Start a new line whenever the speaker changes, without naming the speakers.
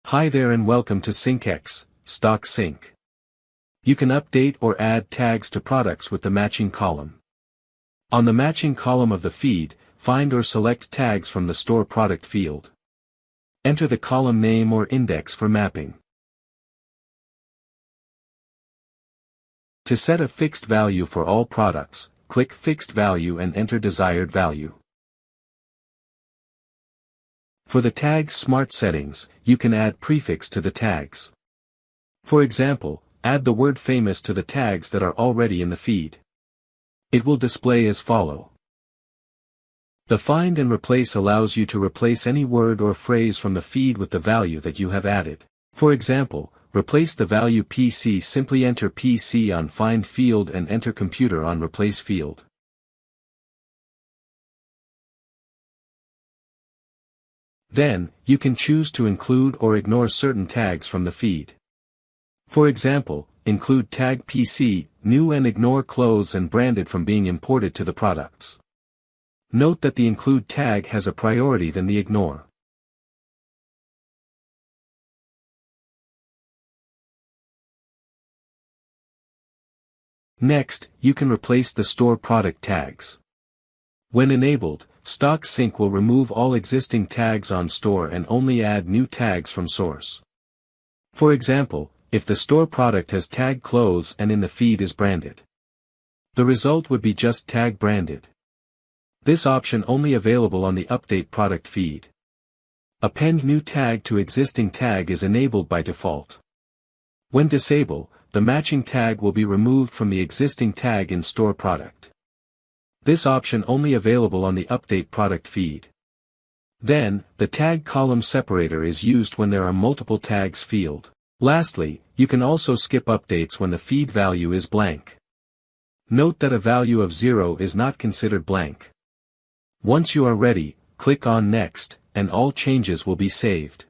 Hi there and welcome to syncX, Stock Sync. You can update or add tags to products with the matching column. On the matching column of the feed, find or select tags from the store product field. Enter the column name or index for mapping. To set a fixed value for all products, click Fixed Value and enter desired value. For the tag's smart settings, you can add prefix to the tags. For example, add the word famous to the tags that are already in the feed. It will display as follow. The Find and Replace allows you to replace any word or phrase from the feed with the value that you have added. For example, replace the value PC. Simply enter PC on Find field and enter Computer on Replace field. Then, you can choose to include or ignore certain tags from the feed. For example, include tag PC, new and ignore clothes and branded from being imported to the products. Note that the include tag has a priority than the ignore. Next, you can replace the store product tags. When enabled, Stock Sync will remove all existing tags on store and only add new tags from source. For example, if the store product has tag clothes and in the feed is branded, the result would be just tag branded. This option only available on the update product feed. Append new tag to existing tag is enabled by default. When disabled, the matching tag will be removed from the existing tag in store product. This option only available on the update product feed. Then, the tag column separator is used when there are multiple tags field. Lastly, you can also skip updates when the feed value is blank. Note that a value of 0 is not considered blank. Once you are ready, click on Next, and all changes will be saved.